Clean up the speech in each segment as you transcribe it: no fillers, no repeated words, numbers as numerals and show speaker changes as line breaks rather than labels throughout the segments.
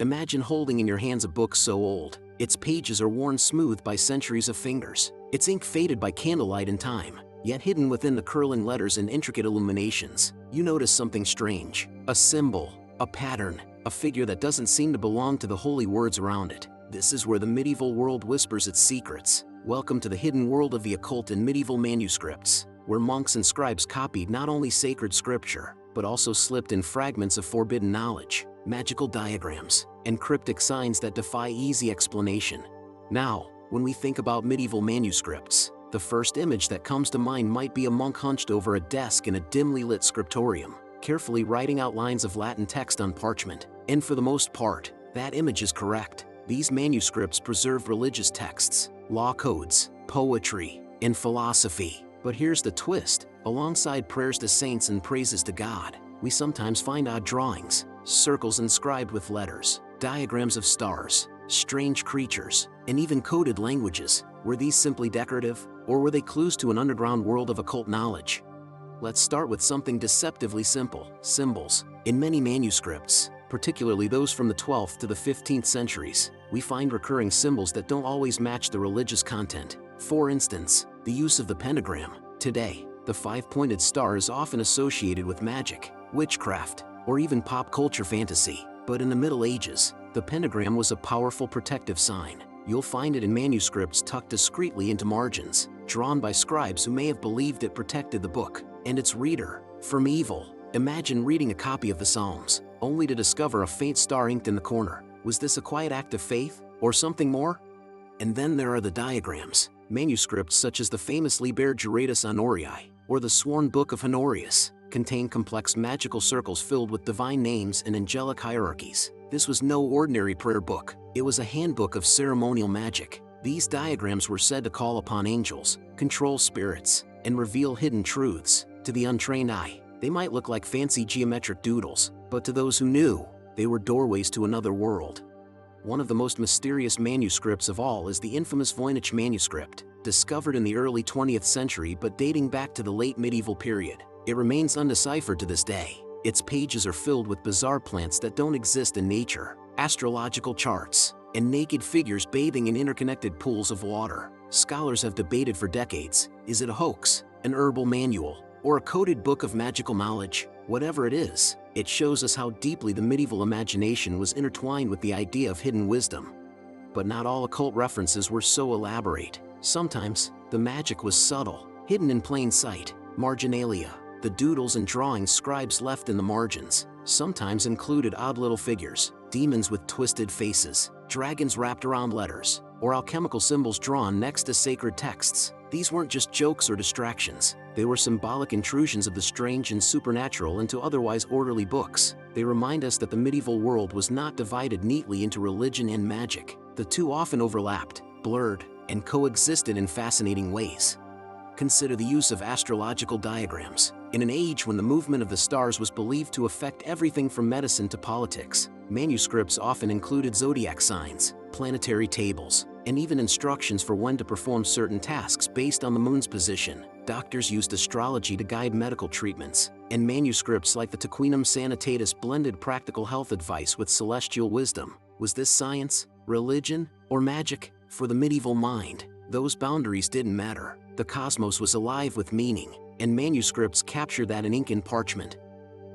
Imagine holding in your hands a book so old, its pages are worn smooth by centuries of fingers, its ink faded by candlelight and time, yet hidden within the curling letters and intricate illuminations, you notice something strange, a symbol, a pattern, a figure that doesn't seem to belong to the holy words around it. This is where the medieval world whispers its secrets. Welcome to the hidden world of the occult in medieval manuscripts, where monks and scribes copied not only sacred scripture, but also slipped in fragments of forbidden knowledge, magical diagrams, and cryptic signs that defy easy explanation. Now, when we think about medieval manuscripts, the first image that comes to mind might be a monk hunched over a desk in a dimly lit scriptorium, carefully writing out lines of Latin text on parchment. And for the most part, that image is correct. These manuscripts preserve religious texts, law codes, poetry, and philosophy. But here's the twist: alongside prayers to saints and praises to God, we sometimes find odd drawings, circles inscribed with letters, diagrams of stars, strange creatures, and even coded languages. Were these simply decorative, or were they clues to an underground world of occult knowledge? Let's start with something deceptively simple: symbols. In many manuscripts, particularly those from the 12th to the 15th centuries, we find recurring symbols that don't always match the religious content. For instance, the use of the pentagram. Today, the five-pointed star is often associated with magic, witchcraft, or even pop culture fantasy. But in the Middle Ages, the pentagram was a powerful protective sign. You'll find it in manuscripts tucked discreetly into margins, drawn by scribes who may have believed it protected the book and its reader from evil. Imagine reading a copy of the Psalms, only to discover a faint star inked in the corner. Was this a quiet act of faith, or something more? And then there are the diagrams. Manuscripts such as the famous Liber Juratus Honoriae, or the Sworn Book of Honorius, contain complex magical circles filled with divine names and angelic hierarchies. This was no ordinary prayer book. It was a handbook of ceremonial magic. These diagrams were said to call upon angels, control spirits, and reveal hidden truths. To the untrained eye, they might look like fancy geometric doodles, but to those who knew, they were doorways to another world. One of the most mysterious manuscripts of all is the infamous Voynich Manuscript, discovered in the early 20th century but dating back to the late medieval period. It remains undeciphered to this day. Its pages are filled with bizarre plants that don't exist in nature, astrological charts, and naked figures bathing in interconnected pools of water. Scholars have debated for decades: is it a hoax, an herbal manual, or a coded book of magical knowledge? Whatever it is, it shows us how deeply the medieval imagination was intertwined with the idea of hidden wisdom. But not all occult references were so elaborate. Sometimes, the magic was subtle, hidden in plain sight. Marginalia, the doodles and drawings scribes left in the margins, sometimes included odd little figures, demons with twisted faces, dragons wrapped around letters, or alchemical symbols drawn next to sacred texts. These weren't just jokes or distractions. They were symbolic intrusions of the strange and supernatural into otherwise orderly books. They remind us that the medieval world was not divided neatly into religion and magic. The two often overlapped, blurred, and coexisted in fascinating ways. Consider the use of astrological diagrams. In an age when the movement of the stars was believed to affect everything from medicine to politics, manuscripts often included zodiac signs, planetary tables, and even instructions for when to perform certain tasks based on the moon's position. Doctors used astrology to guide medical treatments, and manuscripts like the Tequinum Sanitatis blended practical health advice with celestial wisdom. Was this science, religion, or magic? For the medieval mind, those boundaries didn't matter. The cosmos was alive with meaning, and manuscripts captured that in ink and parchment.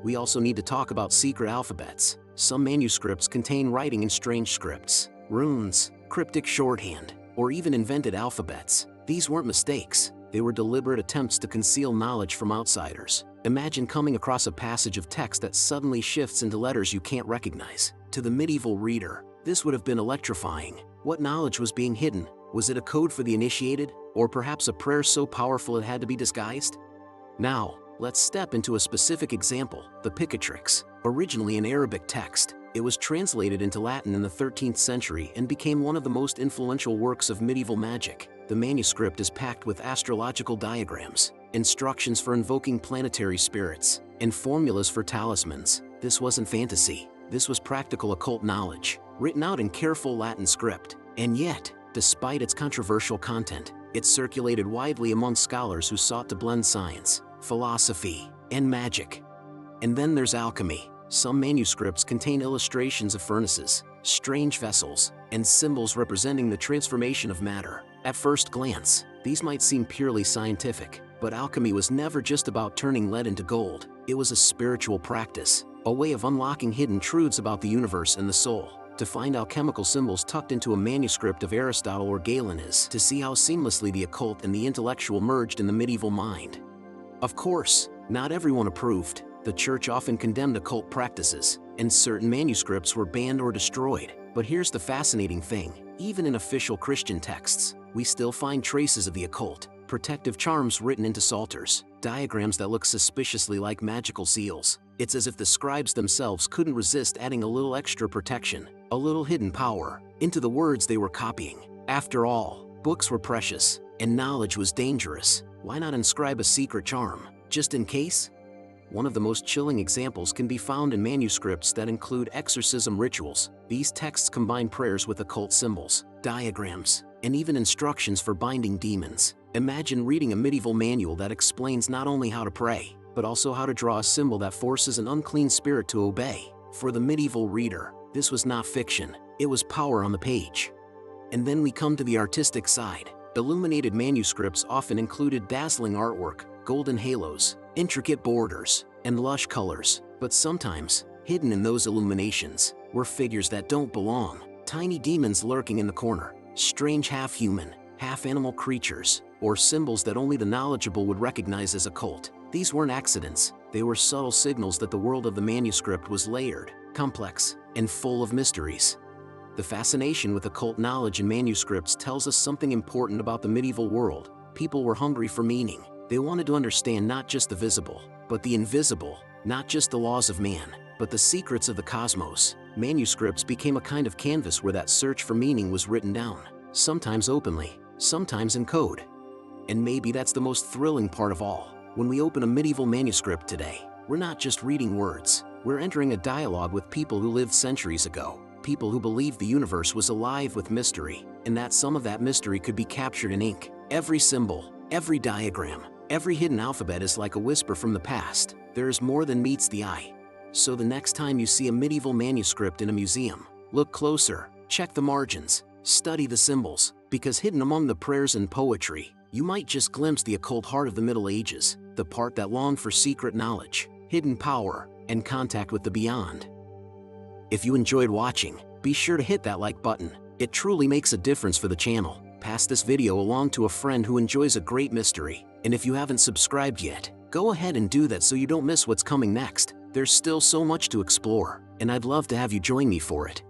We also need to talk about secret alphabets. Some manuscripts contain writing in strange scripts, runes, cryptic shorthand, or even invented alphabets. These weren't mistakes. They were deliberate attempts to conceal knowledge from outsiders. Imagine coming across a passage of text that suddenly shifts into letters you can't recognize. To the medieval reader, this would have been electrifying. What knowledge was being hidden? Was it a code for the initiated, or perhaps a prayer so powerful it had to be disguised? Now, let's step into a specific example: the Picatrix. Originally an Arabic text, it was translated into Latin in the 13th century and became one of the most influential works of medieval magic. The manuscript is packed with astrological diagrams, instructions for invoking planetary spirits, and formulas for talismans. This wasn't fantasy. This was practical occult knowledge, written out in careful Latin script. And yet, despite its controversial content, it circulated widely among scholars who sought to blend science, philosophy, and magic. And then there's alchemy. Some manuscripts contain illustrations of furnaces, strange vessels, and symbols representing the transformation of matter. At first glance, these might seem purely scientific, but alchemy was never just about turning lead into gold. It was a spiritual practice, a way of unlocking hidden truths about the universe and the soul. To find alchemical symbols tucked into a manuscript of Aristotle or Galen is to see how seamlessly the occult and the intellectual merged in the medieval mind. Of course, not everyone approved. The church often condemned occult practices, and certain manuscripts were banned or destroyed. But here's the fascinating thing. Even in official Christian texts, we still find traces of the occult. Protective charms written into psalters, diagrams that look suspiciously like magical seals. It's as if the scribes themselves couldn't resist adding a little extra protection, a little hidden power, into the words they were copying. After all, books were precious, and knowledge was dangerous. Why not inscribe a secret charm, just in case? One of the most chilling examples can be found in manuscripts that include exorcism rituals. These texts combine prayers with occult symbols, diagrams, and even instructions for binding demons. Imagine reading a medieval manual that explains not only how to pray, but also how to draw a symbol that forces an unclean spirit to obey. For the medieval reader, this was not fiction, it was power on the page. And then we come to the artistic side. Illuminated manuscripts often included dazzling artwork, golden halos, intricate borders, and lush colors. But sometimes, hidden in those illuminations, were figures that don't belong. Tiny demons lurking in the corner, strange half-human, half-animal creatures, or symbols that only the knowledgeable would recognize as occult. These weren't accidents, they were subtle signals that the world of the manuscript was layered, complex, and full of mysteries. The fascination with occult knowledge in manuscripts tells us something important about the medieval world. People were hungry for meaning. They wanted to understand not just the visible, but the invisible, not just the laws of man, but the secrets of the cosmos. Manuscripts became a kind of canvas where that search for meaning was written down, sometimes openly, sometimes in code. And maybe that's the most thrilling part of all. When we open a medieval manuscript today, we're not just reading words, we're entering a dialogue with people who lived centuries ago, people who believed the universe was alive with mystery, and that some of that mystery could be captured in ink. Every symbol, every diagram, every hidden alphabet is like a whisper from the past. There is more than meets the eye. So the next time you see a medieval manuscript in a museum, look closer, check the margins, study the symbols, because hidden among the prayers and poetry, you might just glimpse the occult heart of the Middle Ages, the part that longed for secret knowledge, hidden power, and contact with the beyond. If you enjoyed watching, be sure to hit that like button. It truly makes a difference for the channel. Pass this video along to a friend who enjoys a great mystery. And if you haven't subscribed yet, go ahead and do that so you don't miss what's coming next. There's still so much to explore, and I'd love to have you join me for it.